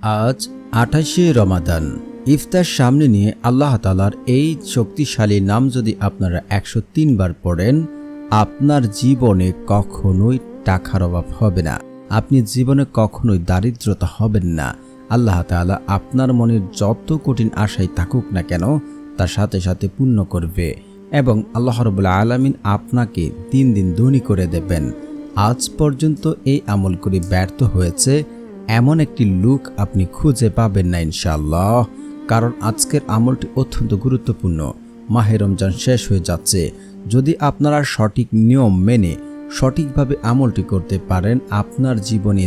আজ ২৮শে রমাদান। ইফতার সামনে নিয়ে আল্লাহ তাআলার এই শক্তিশালী নাম যদি আপনারা ১০৩ বার পড়েন, আপনার জীবনে কখনোই টাকার অভাব হবে না, আপনি জীবনে কখনোই দারিদ্রতা হবেন না। আল্লাহ তাআলা আপনার মনের যত কঠিন আশাই থাকুক না কেন তার সাথে সাথে পূর্ণ করবে এবং আল্লাহ রাব্বুল আলামিন আপনাকে দিন দিন ধনী করে দেবেন। আজ পর্যন্ত এই আমল করে ব্যর্থ হয়েছে এমন একটি লোক আপনি খুঁজে পাবেন না ইনশাআল্লাহ। কারণ আজকের আমলটি অত্যন্ত গুরুত্বপূর্ণ। মাহে রমজান শেষ হয়ে যাচ্ছে, যদি আপনারা সঠিক নিয়ম মেনে সঠিকভাবে আমলটি করতে পারেন, আপনার জীবনে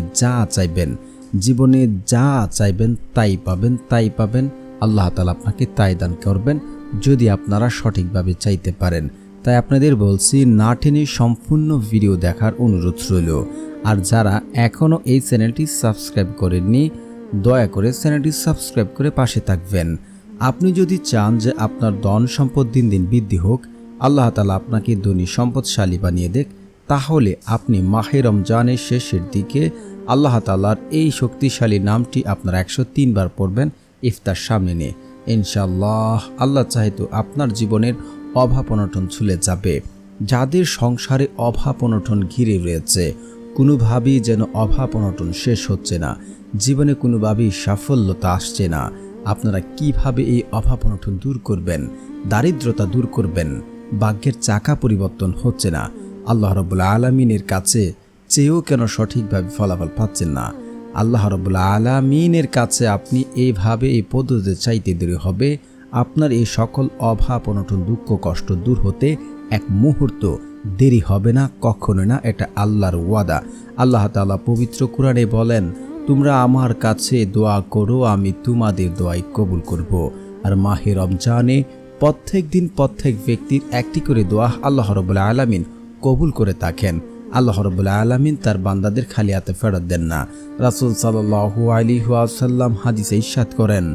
যা চাইবেন তাই পাবেন। আল্লাহ তাআলা আপনাকে তাই দান করবেন যদি আপনারা সঠিকভাবে চাইতে পারেন। তাই আপনাদের বলছি, না টেনে সম্পূর্ণ ভিডিও দেখার অনুরোধ রইল। আর যারা এখনও এই চ্যানেলটি সাবস্ক্রাইব করেননি, দয়া করে চ্যানেলটি সাবস্ক্রাইব করে পাশে থাকবেন। আপনি যদি চান যে আপনার ধন সম্পদ দিন দিন বৃদ্ধি হোক, আল্লাহ তাআলা আপনাকে ধনী সম্পদশালী বানিয়ে দেখ, তাহলে আপনি মাহে রমজানের শেষের দিকে আল্লাহ তাআলার এই শক্তিশালী নামটি আপনারা ১০৩ বার পড়বেন ইফতার সামনে নিয়ে। ইনশাআল্লাহ আল্লাহ চাইতো আপনার জীবনের অভাব অনটন ছুলে যাবে। যাদের সংসারে অভাব অনটন ঘিরে রয়েছে, কোনোভাবেই যেন অভাব অনটন শেষ হচ্ছে না, জীবনে কোনোভাবেই সাফল্যতা আসছে না, আপনারা কিভাবে এই অভাব অনটন দূর করবেন, দারিদ্রতা দূর করবেন, ভাগ্যের চাকা পরিবর্তন হচ্ছে না, আল্লাহ রাব্বুল আলামিনের কাছে চেয়েও কেন সঠিকভাবে ফলাফল পাচ্ছেন না, আল্লাহ রাব্বুল আলামিনের কাছে আপনি এইভাবে এই পদ্ধতিতে চাইতে দেরি হবে, আপনার এই সকল অভাব অনটন দুঃখ কষ্ট দূর হতে এক মুহূর্ত দেরি হবে না, কখনোই না। এটা আল্লাহর ওয়াদা। আল্লাহ তাআলা পবিত্র কোরআনে বলেন, তোমরা আমার কাছে দোয়া করো, আমি তোমাদের দোয়াই কবুল করব। আর মাহে রমজানে প্রত্যেক দিন প্রত্যেক ব্যক্তির একটি করে দোয়া আল্লাহ রাব্বুল আলামিন কবুল করে থাকেন। আল্লাহ রাব্বুল আলামিন তার বান্দাদের খালি হাতে ফেরত দেন না। রাসূল সাল্লাল্লাহু আলাইহি ওয়াসাল্লাম হাদিসে ইরশাদ করেন,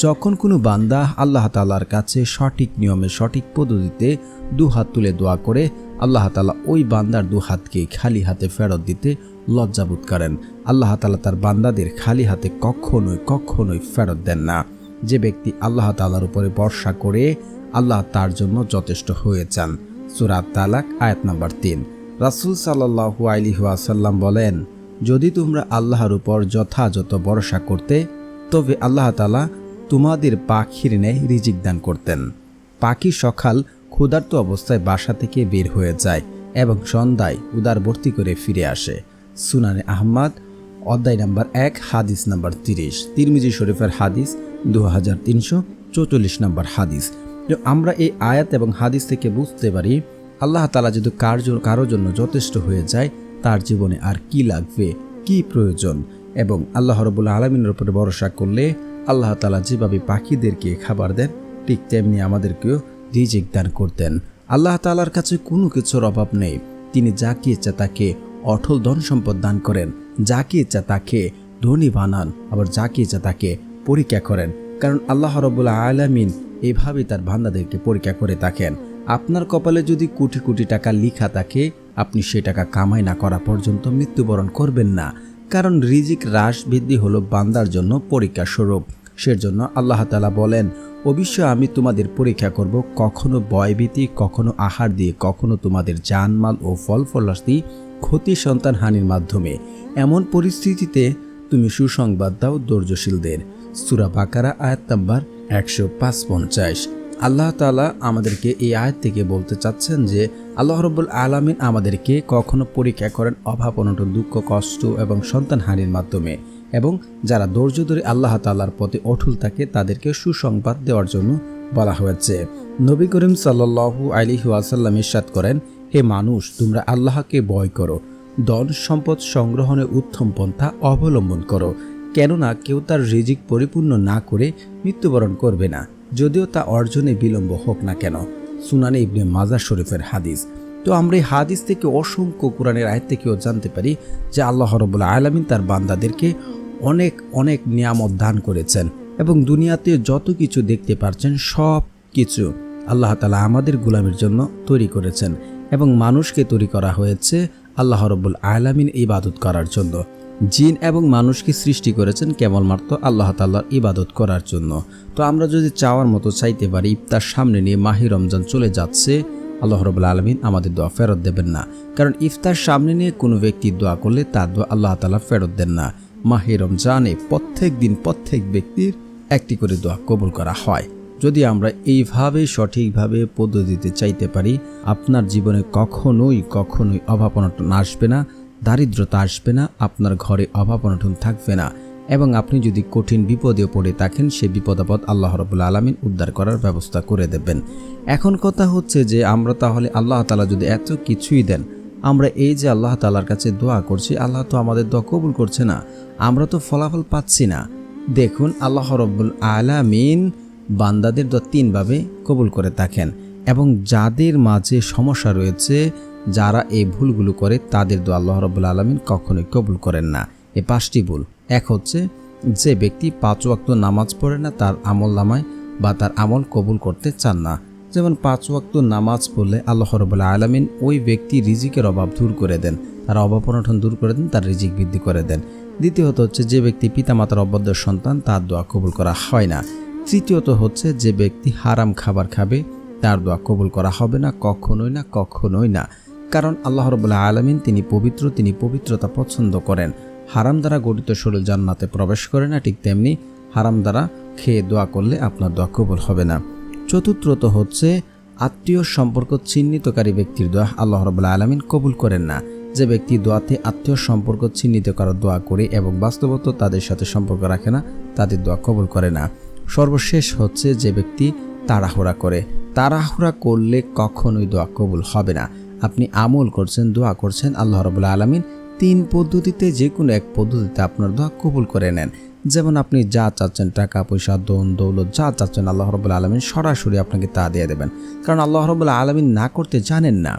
যখন কোনো বান্দা আল্লাহ তাআলার কাছে সঠিক নিয়মে সঠিক পদ্ধতিতে দুহাত তুলে দোয়া করে, আল্লাহ তাআলা ওই বান্দার দুহাতকে খালি হাতে ফেরত দিতে লজ্জাবোধ করেন। আল্লাহ তাআলা তার বান্দাদের খালি হাতে কখনোই ফেরত দেন না। যে ব্যক্তি আল্লাহ তাআলার উপরে ভরসা করে, আল্লাহ তার জন্য যথেষ্ট হয়ে যান। সূরা তালাক আয়াত নাম্বার ৩। রাসূল সাল্লাল্লাহু আলাইহি ওয়াসাল্লাম বলেন, যদি তোমরা আল্লাহর উপর যথাযথ ভরসা করতে, তবে আল্লাহ তাআলা তোমাদের পাখির ন্যায় রিজিক দান করতেন। পাখি সকাল ক্ষুধার্ত অবস্থায় বাসা থেকে বের হয়ে যায় এবং সন্ধ্যায় উদার ভর্তি করে ফিরে আসে। সুনানে আহমদ অধ্যায় নাম্বার ১ হাদিস নাম্বার ৩০, তিরমিজি শরীফের হাদিস ২৩৪৪ নম্বর হাদিস। আমরা এই আয়াত এবং হাদিস থেকে বুঝতে পারি, আল্লাহ তাআলা যদি কারোর জন্য যথেষ্ট হয়ে যায়, তার জীবনে আর কি লাগবে, কি প্রয়োজন। এবং আল্লাহ রাব্বুল আলামিনের উপরে ভরসা করলে আল্লাহ তাআলা যেভাবে পাখিদেরকে খাবার দেন, ঠিক তেমনি আমাদেরকেও রিজিক দান করতেন। আল্লাহ তাআলার কাছে কোনো কিছুর অভাব নেই। তিনি যাকে ইচ্ছা তাকে অটল ধন সম্পদ দান করেন, যাকে ইচ্ছা তাকে ধনী বানান, আবার যাকে ইচ্ছা তাকে পরীক্ষা করেন। কারণ আল্লাহ রাব্বুল আলামিন এইভাবে তার বান্দাদেরকে পরীক্ষা করে থাকেন। আপনার কপালে যদি কোটি কোটি টাকা লেখা থাকে, আপনি সেই টাকা কামাই না করা পর্যন্ত মৃত্যুবরণ করবেন না। কারণ রিজিক হ্রাস বৃদ্ধি হলো বান্দার জন্য পরীক্ষা স্বরূপ। সেজন্য আল্লাহ তাআলা বলেন, অবশ্যই আমি তোমাদের পরীক্ষা করব, কখনো ভয়ভীতি, কখনো আহার দিয়ে, কখনো তোমাদের জানমাল ও ফলফলাদি ক্ষতি সন্তান হানির মাধ্যমে। এমন পরিস্থিতিতে তুমি সুসংবাদ দাও ধৈর্যশীলদের। সূরা বাকারা আয়াত নাম্বার ১৫৫। আল্লাহ তাআলা আমাদেরকে এই আয়াত থেকে বলতে চাচ্ছেন যে আল্লাহ রাব্বুল আলামিন আমাদেরকে কখনো পরীক্ষা করেন অভাব অনটন দুঃখ কষ্ট এবং সন্তান হানির মাধ্যমে, এবং যারা ধৈর্য ধরে আল্লাহ তাআলার পথে অটল থাকে তাদেরকে সুসংবাদ দেওয়ার জন্য বলা হয়েছে। নবী করিম সাল্লাল্লাহু আলাইহি ওয়াসাল্লাম ইরশাদ করেন, হে মানুষ, তোমরা আল্লাহকে ভয় করো, ধন সম্পদ সংগ্রহণের উত্তম পন্থা অবলম্বন করো, কেননা কেউ তার রিজিক পরিপূর্ণ না করে মৃত্যুবরণ করবে না, যদিও তা অর্জনে বিলম্ব হোক না কেন। সুনানে ইবনে মাজাহ শরীফের হাদিস। তো আমরা এই হাদিস থেকে অসংখ্য কোরআনের আয়াত থেকেও জানতে পারি যে আল্লাহ রাব্বুল আলামিন তার বান্দাদেরকে অনেক নিয়ামত দান করেছেন, এবং দুনিয়াতে যত কিছু দেখতে পাচ্ছেন সব কিছু আল্লাহ তাআলা আমাদের গোলামের জন্য তৈরি করেছেন, এবং মানুষকে তৈরি করা হয়েছে আল্লাহ রাব্বুল আলামিন ইবাদত করার জন্য। জিন এবং মানুষকে সৃষ্টি করেছেন কেবলমাত্র আল্লাহ তাআলার ইবাদত করার জন্য। তো আমরা যদি চাওয়ার মতো চাইতে পারি, ইফতার সামনে নিয়ে মাহে রমজান চলে যাচ্ছে, আল্লাহ রাব্বুল আলামিন আমাদের দোয়া ফেরত দেবেন না। কারণ ইফতার সামনে নিয়ে কোনো ব্যক্তি দোয়া করলে তার দোয়া আল্লাহ তাআলা ফেরত দেন না। মাহে রমজানে প্রত্যেক দিন প্রত্যেক ব্যক্তির একটি করে দোয়া কবুল করা হয়। যদি আমরা এইভাবে সঠিকভাবে পদ্ধতিতে চাইতে পারি, আপনার জীবনে কখনোই অভাব অনটন আসবে না, দারিদ্রতা আসবে না, আপনার ঘরে অভাব অনটন থাকবে না। এবং আপনি যদি কঠিন বিপদেও পড়ে থাকেন, সে বিপদ আপদ আল্লাহ রাব্বুল আলামিন উদ্ধার করার ব্যবস্থা করে দেবেন। এখন কথা হচ্ছে যে আমরা তাহলে আল্লাহ তাআলা যদি এত কিছুই দেন, আমরা এই যে আল্লাহ তাআলার কাছে দোয়া করছি, আল্লাহ তো আমাদের দোয়া কবুল করছে না, আমরা তো ফলাফল পাচ্ছি না। দেখুন, আল্লাহ রাব্বুল আলামিন বান্দাদের দোয়া তিনভাবে কবুল করে থাকেন, এবং যাদের মাঝে সমস্যা রয়েছে, যারা এই ভুলগুলো করে, তাদের দোয়া আল্লাহ রাব্বুল আলামিন কখনোই কবুল করেন না। এই 5টি ভুল। এক হচ্ছে যে ব্যক্তি 5 ওয়াক্ত নামাজ পড়ে না, তার আমল নামায় বা তার আমল কবুল করতে চান না। যেমন 5 ওয়াক্ত নামাজ পড়লে আল্লাহ রাব্বুল আলামিন ওই ব্যক্তি রিজিকের অভাব দূর করে দেন, তার অভাব অনটন দূর করে দেন, তার রিজিক বৃদ্ধি করে দেন। দ্বিতীয়ত হচ্ছে যে ব্যক্তি পিতামাতার অবাধ্য সন্তান, তার দোয়া কবুল করা হয় না। তৃতীয়ত হচ্ছে যে ব্যক্তি হারাম খাবার খাবে, তার দোয়া কবুল করা হবে না, কখনোই না। কারণ আল্লাহ রাব্বুল আলামিন তিনি পবিত্র, তিনি পবিত্রতা পছন্দ করেন। হারাম দ্বারা গঠিত শরীর জান্নাতে প্রবেশ করে না, ঠিক তেমনি হারাম দ্বারা খেয়ে দোয়া করলে আপনার দোয়া কবুল হবে না। চতুর্থত হচ্ছে আত্মীয় সম্পর্ক চিহ্নিতকারী ব্যক্তির দোয়া আল্লাহ রাব্বুল আলামিন কবুল করেন না। যে ব্যক্তি দোয়াতে আত্মীয় সম্পর্ক চিহ্নিত করার দোয়া করে এবং বাস্তবত তাদের সাথে সম্পর্ক রাখে না, তাদের দোয়া কবুল করে না। সর্বশেষ হচ্ছে যে ব্যক্তি তাড়াহুড়া করে, তাড়াহুড়া করলে কখনোই দোয়া কবুল হবে না। আপনি আমল করছেন, দোয়া করছেন, আল্লাহ রাব্বুল আলামিন 3 পদ্ধতিতে যে কোনো এক পদ্ধতিতে আপনার দোয়া কবুল করে নেন। যেমন আপনি যা চাচ্ছেন, টাকা পয়সা ধন দৌলত যা চাচ্ছেন, আল্লাহ রাব্বুল আলামিন সরাসরি আপনাকে তা দিয়ে দেবেন, কারণ আল্লাহ রাব্বুল আলামিন না করতে জানেন না।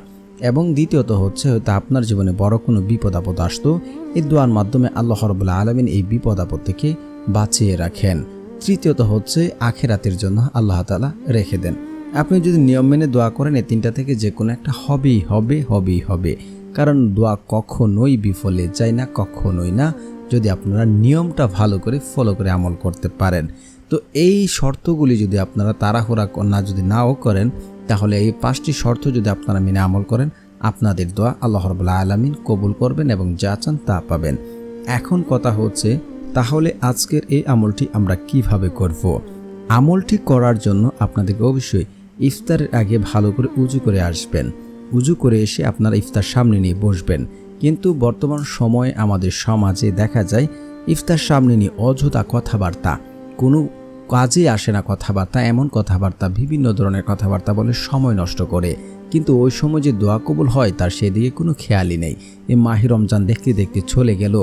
এবং দ্বিতীয়ত হচ্ছে হয়তো আপনার জীবনে বড় কোনো বিপদ আপদ আসতো, এই দোয়ার মাধ্যমে আল্লাহ রাব্বুল আলামিন এই বিপদ আপদ থেকে বাঁচিয়ে রাখেন। তৃতীয়ত হচ্ছে আখিরাতের জন্য আল্লাহ তাআলা রেখে দেন। আপনি যদি নিয়ম মেনে দোয়া করেন, এই 3টা থেকে যে কোনো একটা হবেই হবে। কারণ দোয়া কখনোই বিফলে যায় না, কখনোই না, যদি আপনারা নিয়মটা ভালো করে ফলো করে আমল করতে পারেন। তো এই শর্তগুলি যদি আপনারা তাড়াহুড়া যদি নাও করেন, তাহলে এই 5টি শর্ত যদি আপনারা মেনে আমল করেন, আপনাদের দোয়া আল্লাহ রাব্বুল আলামিন কবুল করবেন এবং যা চান তা পাবেন। এখন কথা হচ্ছে, তাহলে আজকের এই আমলটি আমরা কিভাবে করব? আমলটি করার জন্য আপনাদেরকে অবশ্যই ইফতারের আগে ভালো করে উজু করে আসবেন। উজু করে এসে আপনারা ইফতার সামনে নিয়ে বসবেন। কিন্তু বর্তমান সময়ে আমাদের সমাজে দেখা যায় ইফতার সামনে নিয়ে অযথা কথাবার্তা, কোনো কাজে আসে না কথাবার্তা, এমন কথাবার্তা, বিভিন্ন ধরনের কথাবার্তা বলে সময় নষ্ট করে। কিন্তু ওই সময় যে দোয়া কবুল হয় তার সেদিকে কোনো খেয়ালই নেই। এই মাহে রমজান দেখতে দেখতে চলে গেল,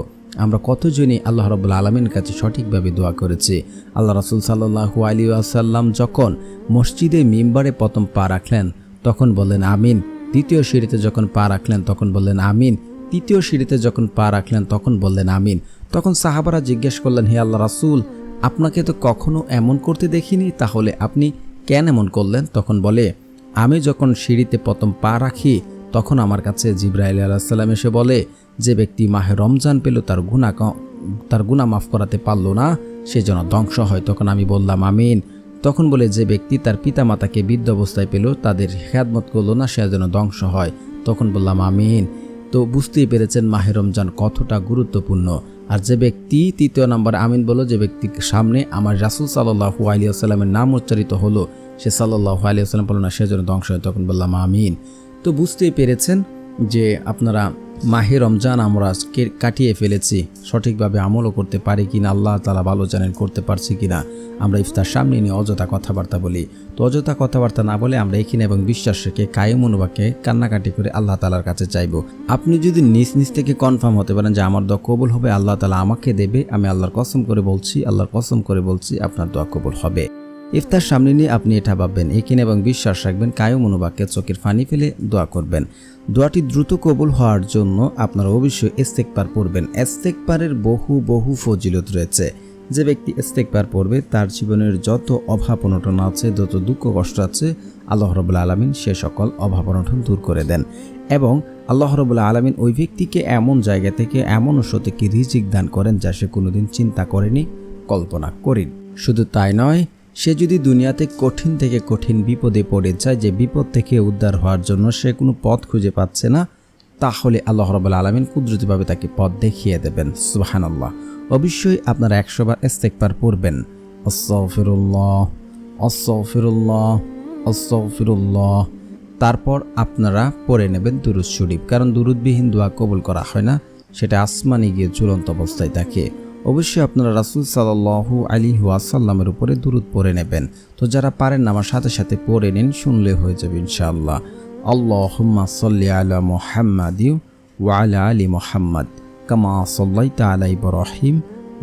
আমরা কতজনই আল্লাহ রাব্বুল আলামিনের কাছে সঠিকভাবে দোয়া করেছি। আল্লাহ রাসূল সাল্লাল্লাহু আলাইহি ওয়াসাল্লাম যখন মসজিদে মিম্বারে প্রথম পা রাখলেন তখন বললেন আমিন, দ্বিতীয় সিঁড়িতে যখন পা রাখলেন তখন বললেন আমিন, তৃতীয় সিঁড়িতে যখন পা রাখলেন তখন বললেন আমিন। তখন সাহাবারা জিজ্ঞেস করলেন, হে আল্লাহ রাসূল, আপনাকে তো কখনো এমন করতে দেখিনি, তাহলে আপনি কেন এমন করলেন? তখন বলে, আমি যখন সিঁড়িতে প্রথম পা রাখি তখন আমার কাছে জিবরাইল আলাইহিস সালাম এসে বলে, যে ব্যক্তি মাহে রমজান পেল তার গুনাহ মাফ করাতে পারল না, সে যেন ধ্বংস হয়। তখন আমি বললাম আমিন। তখন বলে, যে ব্যক্তি তার পিতামাতাকে বৃদ্ধ অবস্থায় পেল, তাদের খেদমত করলো না, সে যেন ধ্বংস হয়। তখন বললাম আমিন। তো বুঝতেই পেরেছেন মাহে রমজান কতটা গুরুত্বপূর্ণ। আর যে ব্যক্তি 3য় নম্বর আমিন বলো, যে ব্যক্তির সামনে আমার রাসূল সাল্লাল্লাহু আলাইহি ওয়াসাল্লামের নাম উচ্চারিত হলো, সে সাল্লাল্লাহু আলাইহি ওয়াসাল্লাম বলল না, সে যেন ধ্বংস হয়। তখন বললাম আমিন। তো বুঝতেই পেরেছেন যে আপনারা মাহে রমজান আমরা কাটিয়ে ফেলেছি, সঠিকভাবে আমলও করতে পারি কিনা আল্লাহ তাআলা ভালো জানেন, করতে পারছি কিনা। আমরা ইফতার সামনে নিয়ে অযথা কথাবার্তা বলি। তো অযথা কথাবার্তা না বলে আমরা এখানে এবং বিশ্বাস রেখে কায়েম অনুবাকে কান্নাকাটি করে আল্লাহ তাআলার কাছে চাইব। আপনি যদি নিজ থেকে কনফার্ম হতে পারেন যে আমার দোয়া কবুল হবে, আল্লাহ তাআলা আমাকে দেবে, আমি আল্লাহর কসম করে বলছি আপনার দোয়া কবুল হবে। ইফতার সামনে নিয়ে আপনি এটা ভাববেন, এখানে এবং বিশ্বাস রাখবেন, কায়েম অনুবাকে চোখের পানি ফেলে দোয়া করবেন। দোয়াটি দ্রুত কবুল হওয়ার জন্য আপনারা অবশ্যই ইস্তেগফার পড়বেন। ইস্তেগফারের বহু ফজিলত রয়েছে। যে ব্যক্তি ইস্তেগফার পড়বে তার জীবনের যত অভাব অনটন আছে, যত দুঃখ কষ্ট আছে, আল্লাহ রাব্বুল আলামিন সে সকল অভাব অনটন দূর করে দেন। এবং আল্লাহ রাব্বুল আলামিন ওই ব্যক্তিকে এমন জায়গা থেকে এমন উৎস থেকে রিজিক দান করেন যা সে কোনোদিন চিন্তা করেনি, কল্পনা করেনি। শুধু তাই নয়, সে যদি দুনিয়াতে কঠিন থেকে কঠিন বিপদে পড়ে যায়, যে বিপদ থেকে উদ্ধার হওয়ার জন্য সে কোনো পথ খুঁজে পাচ্ছে না, তাহলে আল্লাহ রাব্বুল আলামিন কুদরতিভাবে তাকে পথ দেখিয়ে দেবেন। সুবহানাল্লাহ। অবশ্যই আপনারা 100 বার ইস্তেগফার পড়বেন। আস্তাগফিরুল্লাহ, আস্তাগফিরুল্লাহ, আস্তাগফিরুল্লাহ। তারপর আপনারা পড়ে নেবেন দুরূদ শরীফ, কারণ দুরূদবিহীন দোয়া কবুল করা হয় না, সেটা আসমানে গিয়ে ঝুলন্ত অবস্থায় থাকে। অবশ্যই আপনারা রাসূল সাল্লাল্লাহু আলাইহি ওয়াসাল্লামের উপরে দুরূদ পড়ে নেবেন। তো যারা পারেন না আমার সাথে সাথে পড়ে নিন, শুনলে হয়ে যাবে ইনশাআল্লাহ। আল্লাহুম্মা সাল্লি আলা মুহাম্মাদি ওয়া আলা আলি মুহাম্মাদ কামা সাল্লাইতা আলা ইব্রাহিম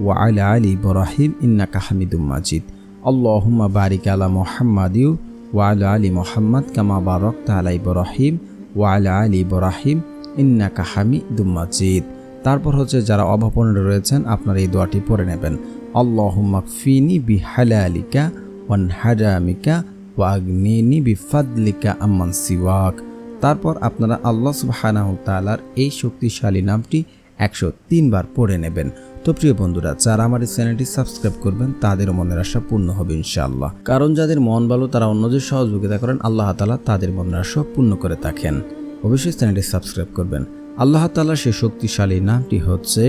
ওয়া আলা আলি ইব্রাহিম ইন্নাকা হামিদুম মাজিদ। আল্লাহুম্মা বারিক আলা মুহাম্মাদি ওয়া আলা আলি মুহাম্মাদ কামা বারাকতা আলা ইব্রাহিম ওয়া আলা আলি ইব্রাহিম ইন্নাকা হামিদুম মাজিদ। তারপর হচ্ছে যারা অভাবনে রয়েছেন আপনারা এই দোয়াটি পড়ে নেবেন। আল্লাহুম্মা কফিনি বিহালালিকা ওয়ান হারামিকা ওয়া আগনিনি বিফাদলিকা আম্মান সিওয়াক। তারপর আপনারা আল্লাহ সুবহানাহু ওয়া তাআলার এই শক্তিশালী নামটি 103 বার পড়ে নেবেন। তো প্রিয় বন্ধুরা, যারা আমার এই চ্যানেলটি সাবস্ক্রাইব করবেন তাদের মনের আশা পূর্ণ হবে ইনশাআল্লাহ। কারণ যাদের মন ভালো তারা অন্যদের সহযোগিতা করেন, আল্লাহ তাআলা তাদের মনের আশা পূর্ণ করে থাকেন। অবশ্যই চ্যানেলটি সাবস্ক্রাইব করবেন। আল্লাহ তাআলার সেই শক্তিশালী নামটি হচ্ছে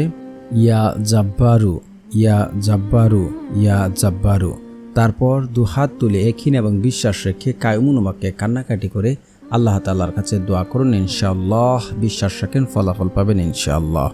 ইয়া জাব্বারু, ইয়া জাব্বারু, ইয়া জাব্বারু। তারপর দুহাত তুলে একিন এবং বিশ্বাস রেখে কায়মুনুমাকে কান্নাকাটি করে আল্লাহ তাআলার কাছে দোয়া করুন, ইনশাআল্লাহ। বিশ্বাস রাখেন, ফলাফল পাবেন ইনশাআল্লাহ।